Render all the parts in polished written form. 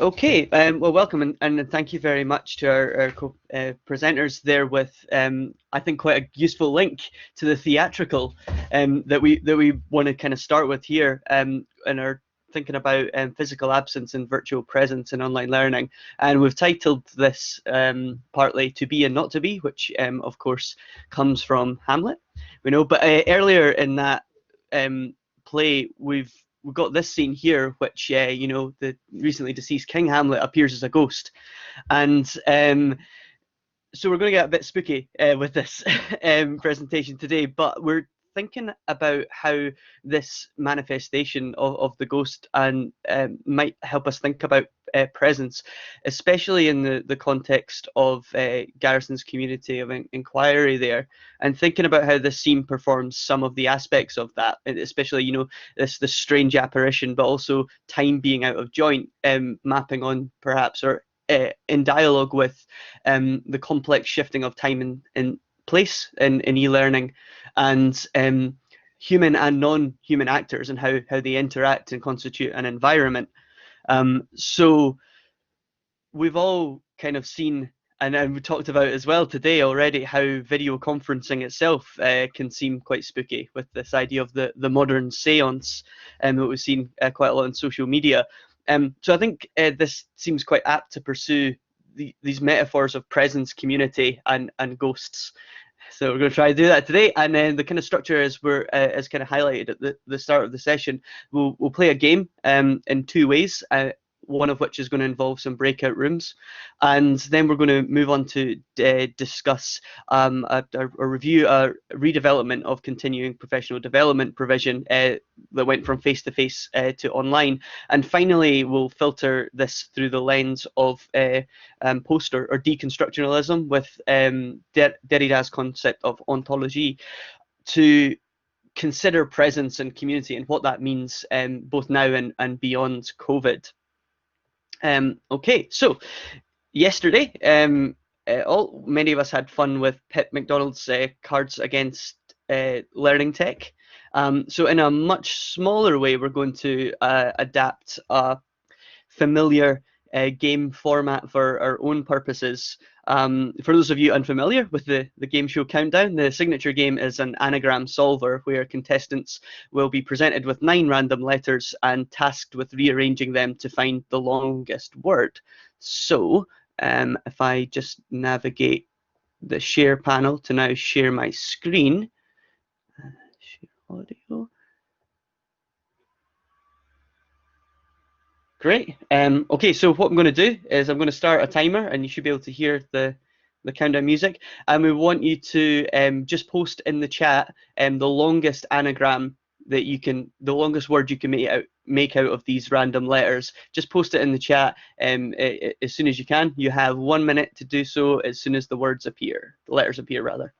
Okay, well, welcome and thank you very much to our presenters there with I think quite a useful link to the theatrical that we want to kind of start with here and are thinking about physical absence and virtual presence in online learning, and we've titled this partly "To Be and Not to Be," which of course comes from Hamlet, we know. But earlier in that play, we've got this scene here, which the recently deceased King Hamlet appears as a ghost, and so we're going to get a bit spooky with this presentation today, but we're thinking about how this manifestation of the ghost and might help us think about presence, especially in the context of Garrison's community of inquiry there, and thinking about how this scene performs some of the aspects of that, especially this strange apparition, but also time being out of joint, mapping on perhaps or in dialogue with the complex shifting of time and place in e-learning, and human and non-human actors and how they interact and constitute an environment. So we've all kind of seen, and we talked about as well today already, how video conferencing itself can seem quite spooky with this idea of the modern seance that we've seen quite a lot on social media. So I think this seems quite apt to pursue these metaphors of presence, community, and ghosts. So we're going to try to do that today, and then the kind of structure as kind of highlighted at the start of the session. We'll play a game in two ways. One of which is going to involve some breakout rooms, and then we're going to move on to discuss a review, a redevelopment of continuing professional development provision that went from face-to-face to online, and finally we'll filter this through the lens of post or deconstructionalism with Derrida's concept of ontology, to consider presence and community and what that means both now and beyond COVID. Okay, so yesterday, many of us had fun with Pip McDonald's Cards Against Learning Tech. So in a much smaller way, we're going to adapt a familiar game format for our own purposes. For those of you unfamiliar with the game show Countdown, the signature game is an anagram solver where contestants will be presented with 9 random letters and tasked with rearranging them to find the longest word. So if I just navigate the share panel to now share my screen, share audio. Great. Okay, so what I'm going to do is I'm going to start a timer, and you should be able to hear the countdown music. And we want you to just post in the chat the longest anagram that you can, the longest word you can make out of these random letters. Just post it in the chat as soon as you can. You have 1 minute to do so as soon as the words appear, the letters appear rather.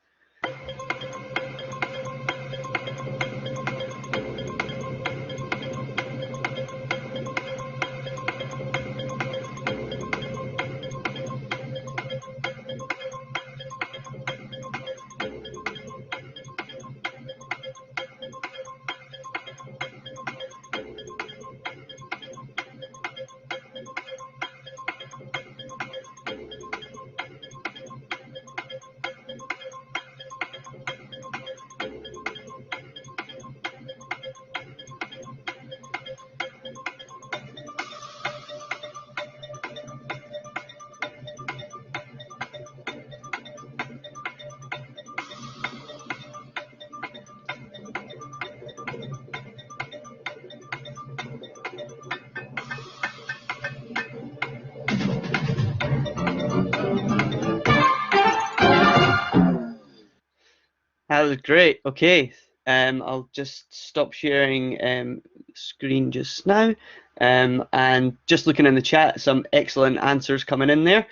That was great. Okay, I'll just stop sharing screen just now, and just looking in the chat, some excellent answers coming in there.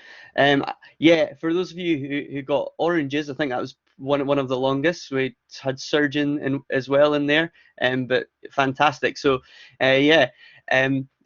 Yeah, for those of you who got oranges, I think that was one of the longest. We had surgeon as well in there, but fantastic. So yeah.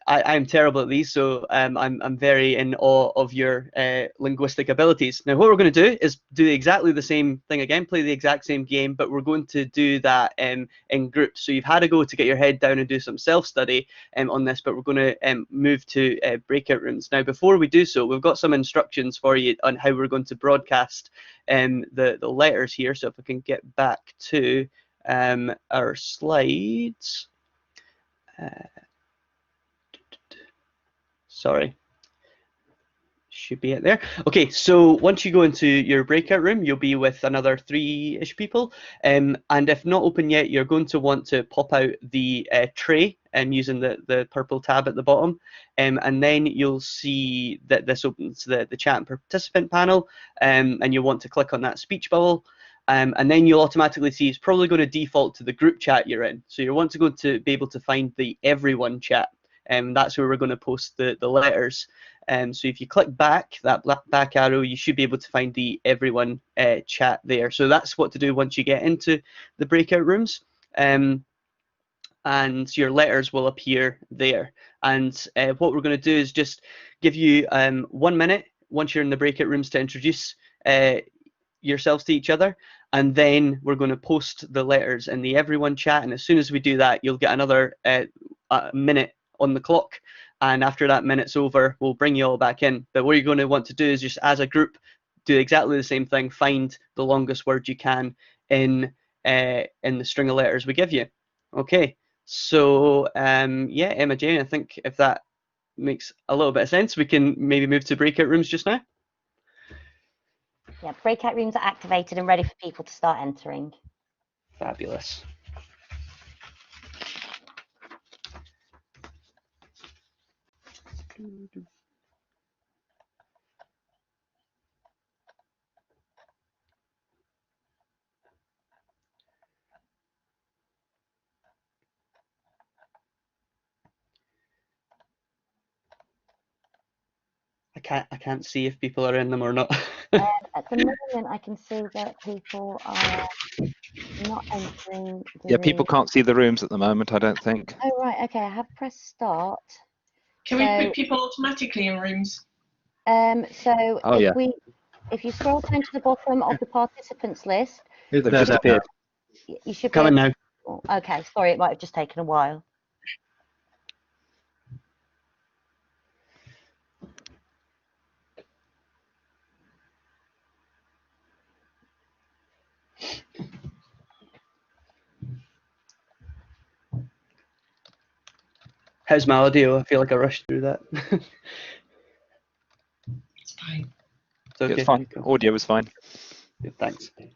I'm terrible at these, so I'm very in awe of your linguistic abilities. Now, what we're going to do is do exactly the same thing again, play the exact same game, but we're going to do that in groups. So you've had a go to get your head down and do some self-study on this, but we're going to move to breakout rooms. Now, before we do so, we've got some instructions for you on how we're going to broadcast the letters here. So if I can get back to our slides. Sorry, should be it there. Okay, so once you go into your breakout room, you'll be with another 3-ish people. And if not open yet, you're going to want to pop out the tray using the purple tab at the bottom. And then you'll see that this opens the chat and participant panel. And you'll want to click on that speech bubble. And then you'll automatically see it's probably going to default to the group chat you're in. So you want to go to be able to find the everyone chat. That's where we're going to post the letters. So if you click back, that back arrow, you should be able to find the everyone chat there. So that's what to do once you get into the breakout rooms. And your letters will appear there. And what we're going to do is just give you 1 minute once you're in the breakout rooms to introduce yourselves to each other, and then we're going to post the letters in the everyone chat. And as soon as we do that, you'll get another minute on the clock, and after that minute's over, we'll bring you all back in. But what you're going to want to do is just as a group do exactly the same thing, find the longest word you can in the string of letters we give you. Okay, so yeah, Emma Jane, I think if that makes a little bit of sense, we can maybe move to breakout rooms just now. Yeah, breakout rooms are activated and ready for people to start entering. Fabulous. I can't see if people are in them or not. At the moment, I can see that people are not entering the Yeah, people can't see the rooms at the moment, I don't think. Oh, right, okay, I have pressed start. Can we put people automatically in rooms? So Oh, yeah. if you scroll down to the bottom of the participants list, They've disappeared. you should be Coming now. Okay, sorry, it might have just taken a while. How's my audio? I feel like I rushed through that. It's fine. It's okay. It's fine. Audio was fine. Good, thanks. Is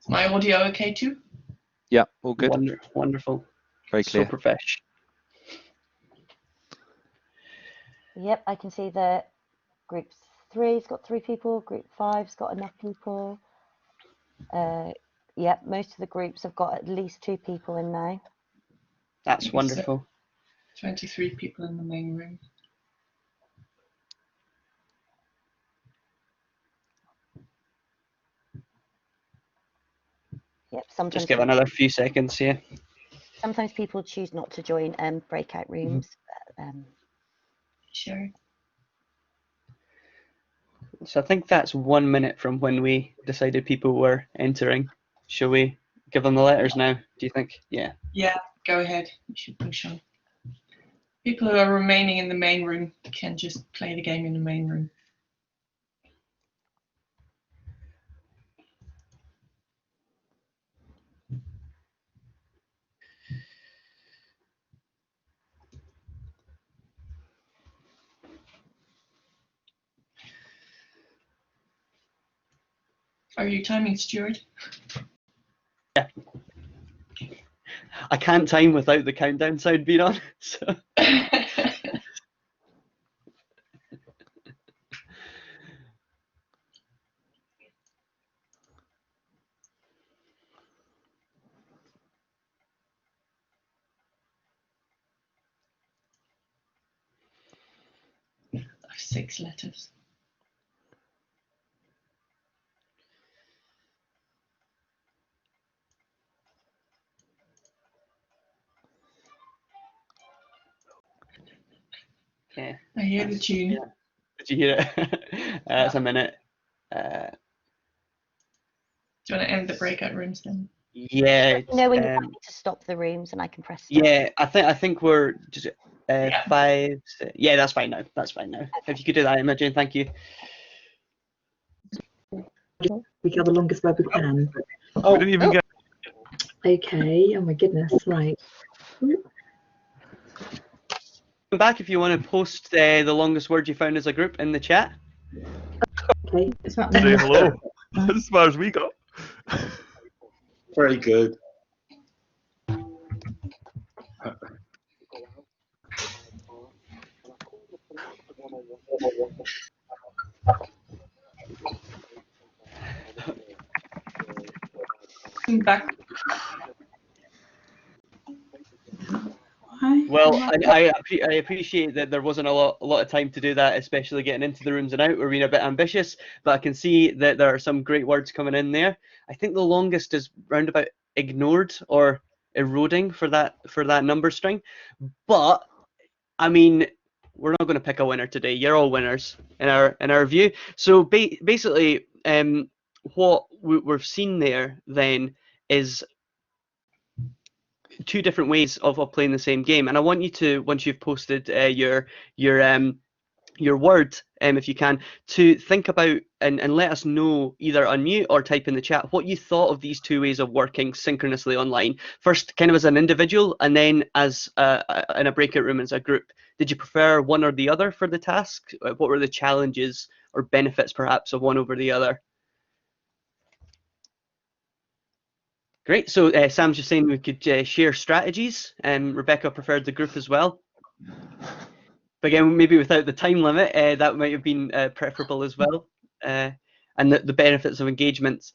my audio okay too? Yeah, all good. Wonderful. Very clear. So profesh. Yep, I can see that group 3's got 3 people, group 5's got enough people. Yep, most of the groups have got at least 2 people in now. That's wonderful. 23 people in the main room. Yep, sometimes Just give another few seconds here. Sometimes people choose not to join breakout rooms. Sure. So I think that's 1 minute from when we decided people were entering. Shall we give them the letters now, do you think? Yeah. Yeah, go ahead. You should push on. People who are remaining in the main room can just play the game in the main room. Are you timing, Stuart? Yeah. I can't time without the countdown sound being on. So. I have 6 letters. Yeah. I hear the tune. Yeah. Did you hear it? It's a minute. Do you want to end the breakout rooms then? Yeah. You know when you're ready to stop the rooms, and I can press stop. Yeah, I think we're just Yeah. 5. Yeah, that's fine now. That's fine now. If you could do that, Imogen, thank you. We go the longest web we can. We didn't even get. Okay. Oh my goodness. Right. Come back if you want to post the longest word you found as a group in the chat. Okay. It's not Say me. hello. As far as we got. Very good. Back. Hi. Well, I appreciate that there wasn't a lot of time to do that, especially getting into the rooms and out. We're being a bit ambitious, but I can see that there are some great words coming in there. I think the longest is round about ignored or eroding for that number string. But I mean, we're not going to pick a winner today. You're all winners in our view. So basically, what we've seen there then is two different ways of playing the same game, and I want you to, once you've posted your word, if you can, to think about and let us know, either unmute or type in the chat, what you thought of these two ways of working synchronously online. First, kind of as an individual, and then as in a breakout room as a group. Did you prefer one or the other for the task? What were the challenges or benefits, perhaps, of one over the other? Great. So Sam's just saying we could share strategies. Rebecca preferred the group as well. But again, maybe without the time limit, that might have been preferable as well. And the benefits of engagements.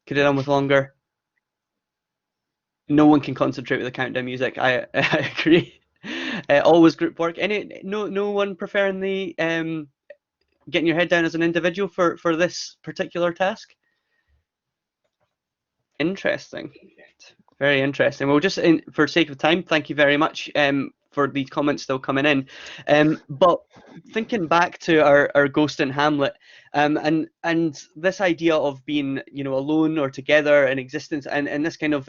Could have done with longer. No one can concentrate with the countdown music. I agree. Always group work. No one preferring the getting your head down as an individual for this particular task? Interesting. Very interesting. Well, just for sake of time, thank you very much for these comments still coming in. But thinking back to our Ghost in Hamlet, and this idea of being, alone or together in existence, and this kind of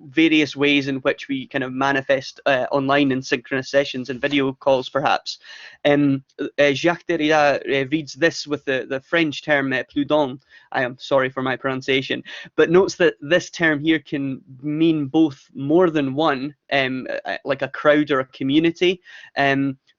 various ways in which we kind of manifest online in synchronous sessions and video calls, perhaps. Jacques Derrida reads this with the French term "ploudon." I am sorry for my pronunciation, but notes that this term here can mean both more than one, like a crowd or a community,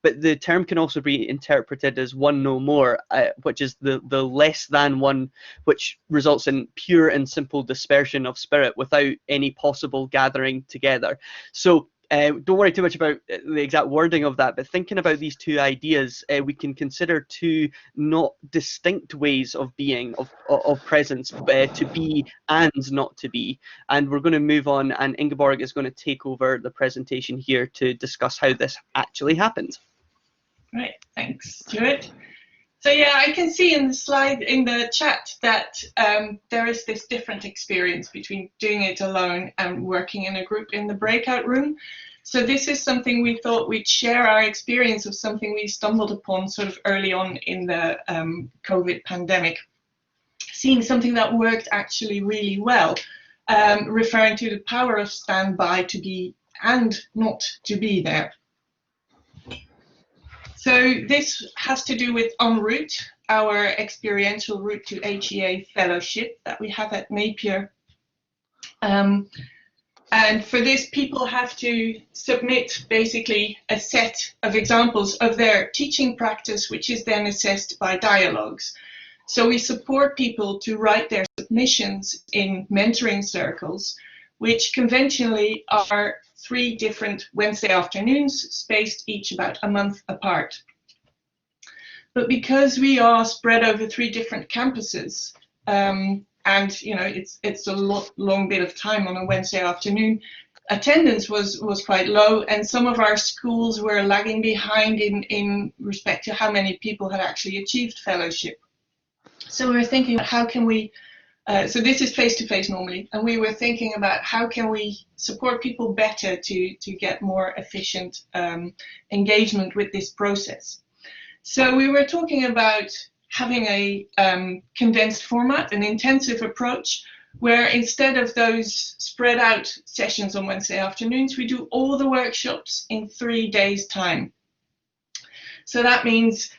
but the term can also be interpreted as one no more, which is the less than one, which results in pure and simple dispersion of spirit without any possible gathering together. So don't worry too much about the exact wording of that, but thinking about these two ideas, we can consider two not distinct ways of being, of presence, to be and not to be. And we're going to move on, and Ingeborg is going to take over the presentation here to discuss how this actually happened. Right, thanks, Stuart. So yeah, I can see in the slide in the chat that there is this different experience between doing it alone and working in a group in the breakout room. So this is something we thought we'd share our experience of, something we stumbled upon sort of early on in the COVID pandemic, seeing something that worked actually really well, referring to the power of standby, to be and not to be there. So this has to do with En route, our experiential route to HEA fellowship that we have at Napier. And for this, people have to submit basically a set of examples of their teaching practice, which is then assessed by dialogues. So we support people to write their submissions in mentoring circles, which conventionally are 3 different Wednesday afternoons, spaced each about a month apart. But because we are spread over 3 different campuses, and it's a long bit of time on a Wednesday afternoon, attendance was quite low, and some of our schools were lagging behind in respect to how many people had actually achieved fellowship. So we were thinking, how can we So this is face-to-face normally, and we were thinking about how can we support people better to get more efficient engagement with this process. So we were talking about having a condensed format, an intensive approach, where instead of those spread out sessions on Wednesday afternoons, we do all the workshops in 3 days' time. So that means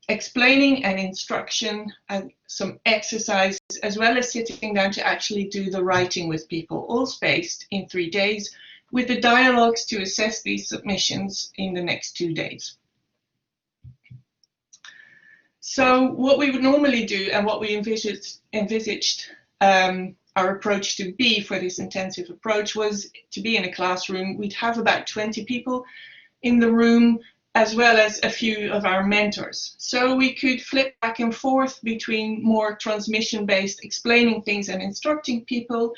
explaining and instruction and some exercises, as well as sitting down to actually do the writing with people, all spaced in 3 days, with the dialogues to assess these submissions in the next 2 days. So what we would normally do, and what we envisaged our approach to be for this intensive approach, was to be in a classroom. We'd have about 20 people in the room, as well as a few of our mentors. So we could flip back and forth between more transmission-based explaining things and instructing people,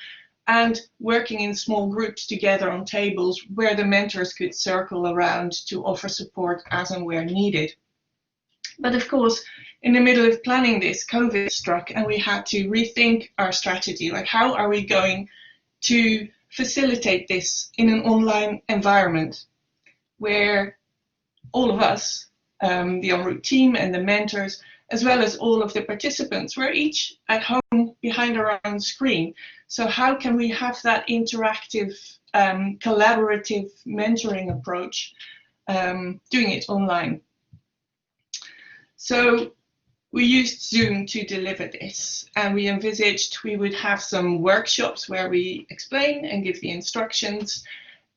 and working in small groups together on tables where the mentors could circle around to offer support as and where needed. But of course, in the middle of planning this, COVID struck, and we had to rethink our strategy. Like, how are we going to facilitate this in an online environment where all of us, the En route team and the mentors, as well as all of the participants, we're each at home behind our own screen. So how can we have that interactive, collaborative mentoring approach, doing it online? So we used Zoom to deliver this, and we envisaged we would have some workshops where we explain and give the instructions,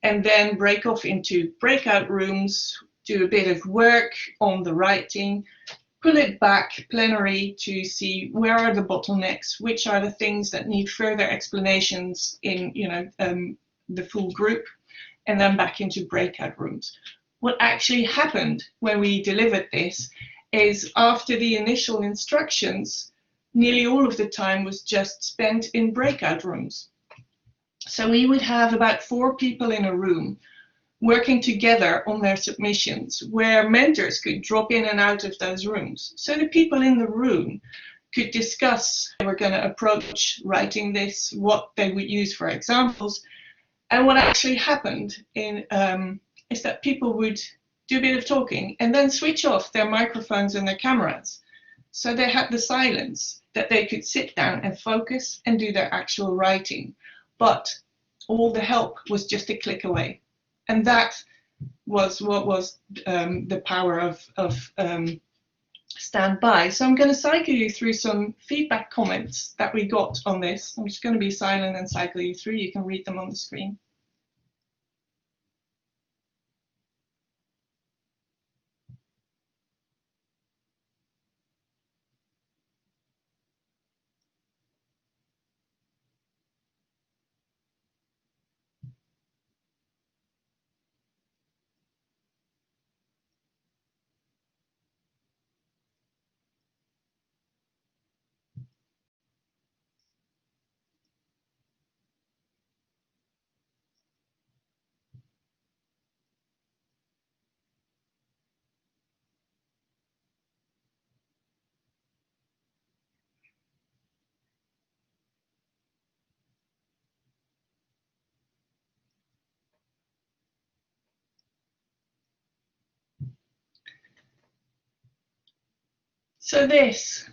and then break off into breakout rooms, do a bit of work on the writing, pull it back plenary to see where are the bottlenecks, which are the things that need further explanations in the full group, and then back into breakout rooms. What actually happened when we delivered this is, after the initial instructions, nearly all of the time was just spent in breakout rooms. So we would have about 4 people in a room working together on their submissions, where mentors could drop in and out of those rooms. So the people in the room could discuss how they were going to approach writing this, what they would use for examples. And what actually happened is that people would do a bit of talking and then switch off their microphones and their cameras. So they had the silence that they could sit down and focus and do their actual writing. But all the help was just a click away. And that was what was the power of standby. So I'm going to cycle you through some feedback comments that we got on this. I'm just going to be silent and cycle you through. You can read them on the screen. So this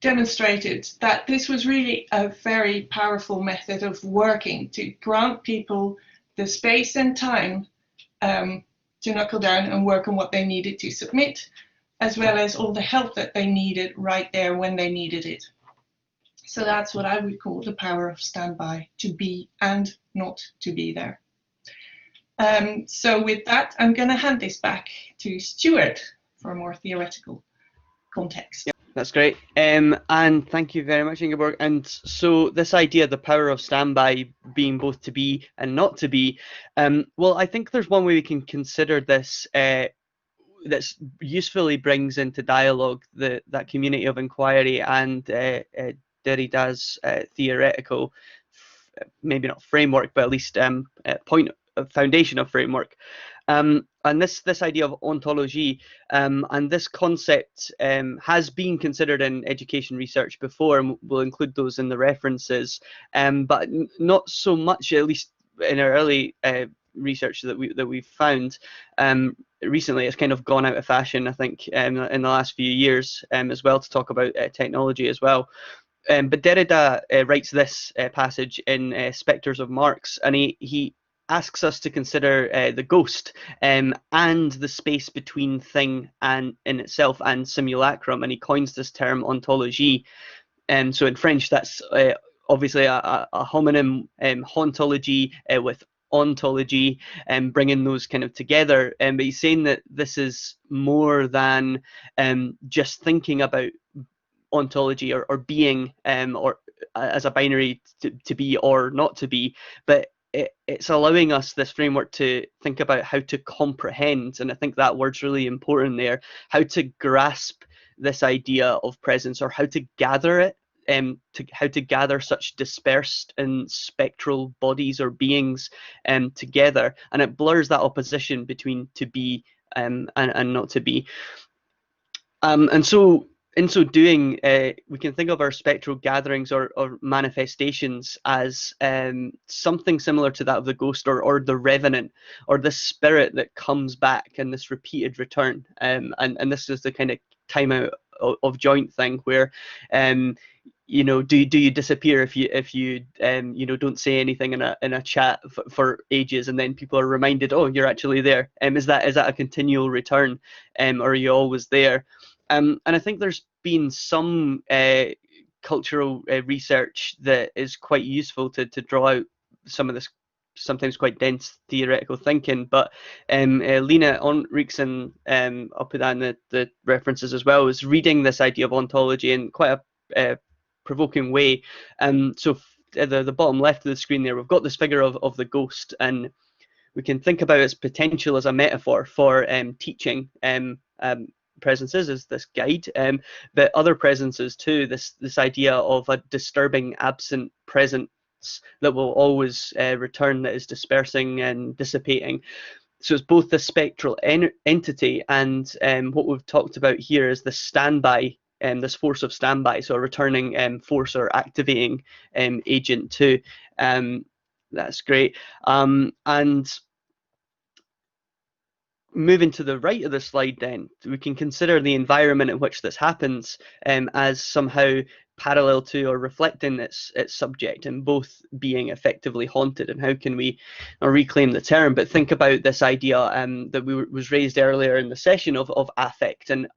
demonstrated that this was really a very powerful method of working to grant people the space and time to knuckle down and work on what they needed to submit, as well as all the help that they needed right there when they needed it. So that's what I would call the power of standby, to be and not to be there. So with that, I'm going to hand this back to Stuart for a more theoretical context. Yep, that's great. And thank you very much, Ingeborg. And so this idea, the power of standby being both to be and not to be, well, I think there's one way we can consider this that usefully brings into dialogue that community of inquiry and Derrida's theoretical, maybe not framework, but at least foundation of framework. And this idea of ontology and this concept has been considered in education research before, and we'll include those in the references, but not so much, at least in our early research that we've found. Recently, it's kind of gone out of fashion, I think, in the last few years as well, to talk about technology as well. But Derrida writes this passage in Spectres of Marx, and he asks us to consider the ghost and the space between thing and in itself and simulacrum, and he coins this term ontologie. And so in French, that's obviously a homonym, hauntology with ontology, and bringing those kind of together. But he's saying that this is more than just thinking about ontology or being, or as a binary to be or not to be, but it's allowing us this framework to think about how to comprehend, and I think that word's really important there, how to grasp this idea of presence, or how to gather it, how to gather such dispersed and spectral bodies or beings together, and it blurs that opposition between to be and not to be. And so in so doing, we can think of our spectral gatherings or manifestations as something similar to that of the ghost, or the revenant, or the spirit that comes back in this repeated return. And this is the kind of time out of joint thing where you know, do you disappear if you you know, don't say anything in a chat for ages, and then people are reminded, oh, you're actually there. Is that a continual return, or are you always there? And I think there's been some cultural research that is quite useful to draw out some of this sometimes quite dense theoretical thinking. But Lena Onriksen, I'll put that in the references as well, is reading this idea of ontology in quite a provoking way. So at the bottom left of the screen there, we've got this figure of the ghost, and we can think about its potential as a metaphor for teaching presences as this guide, but other presences too, this idea of a disturbing absent presence that will always return, that is dispersing and dissipating. So it's both the spectral entity and what we've talked about here is the standby, this force of standby, so a returning force or activating agent too. That's great. And moving to the right of the slide, then we can consider the environment in which this happens as somehow parallel to or reflecting its subject, and both being effectively haunted. And how can we reclaim the term, but think about this idea that was raised earlier in the session of affect, and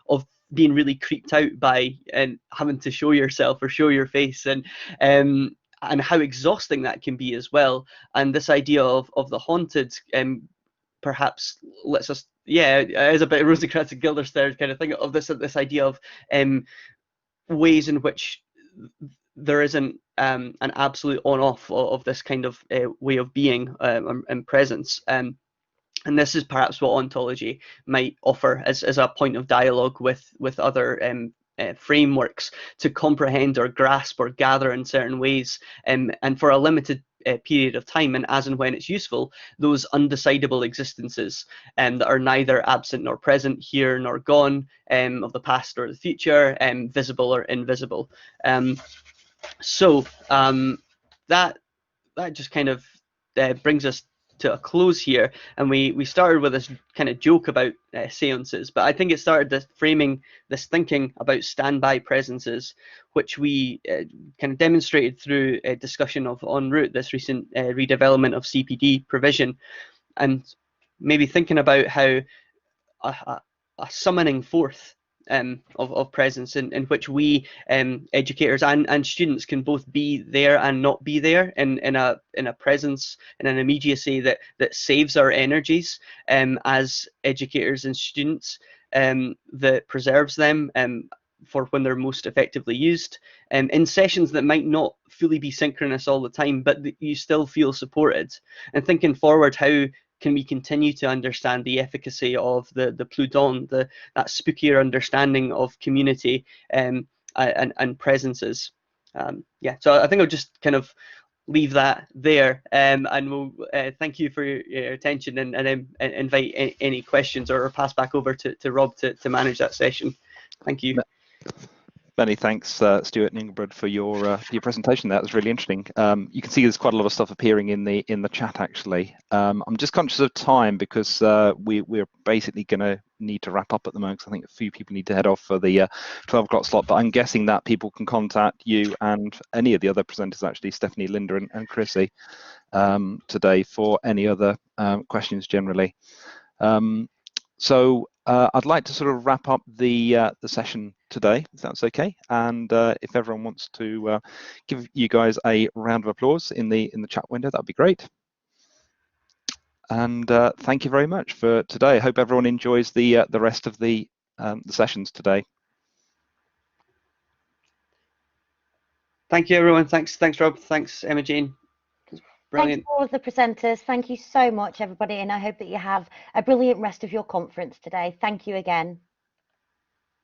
of being really creeped out by and having to show yourself or show your face, and how exhausting that can be as well. And this idea of the haunted perhaps lets us, yeah, it is a bit of Rosencrantz and Guildenstern kind of thing, of this idea of ways in which there isn't an absolute on-off of this kind of way of being and presence. And this is perhaps what ontology might offer as a point of dialogue with other frameworks to comprehend or grasp or gather in certain ways, and for a limited period of time, and as and when it's useful, those undecidable existences that are neither absent nor present, here nor gone, of the past or the future, visible or invisible. So that just kind of brings us to a close here, and we started with this kind of joke about seances, but I think it started this framing, this thinking about standby presences, which we kind of demonstrated through a discussion of en route, this recent redevelopment of CPD provision, and maybe thinking about how a summoning forth of presence in which we educators and students can both be there and not be there, in a presence, in an immediacy that saves our energies as educators and students, that preserves them for when they're most effectively used, in sessions that might not fully be synchronous all the time, but that you still feel supported. And thinking forward, how can we continue to understand the efficacy of the plus don, that spookier understanding of community and presences? Yeah, so I think I'll just kind of leave that there, and we'll thank you for your attention, and invite any questions, or pass back over to Rob to manage that session. Thank you. Many thanks, Stuart and Ingrid, for your presentation. That was really interesting. You can see there's quite a lot of stuff appearing in the chat. Actually, I'm just conscious of time because we're basically going to need to wrap up at the moment. Cause I think a few people need to head off for the 12 o'clock slot. But I'm guessing that people can contact you and any of the other presenters, actually, Stephanie, Linda, and Chrissy, today for any other questions generally. So I'd like to sort of wrap up the session today, if that's okay. And if everyone wants to give you guys a round of applause in the chat window, that'd be great. And thank you very much for today. I hope everyone enjoys the rest of the sessions today. Thank you, everyone. Thanks, Rob. Thanks, Emma Jane. Brilliant. Thanks to all of the presenters. Thank you so much, everybody, and I hope that you have a brilliant rest of your conference today. Thank you again.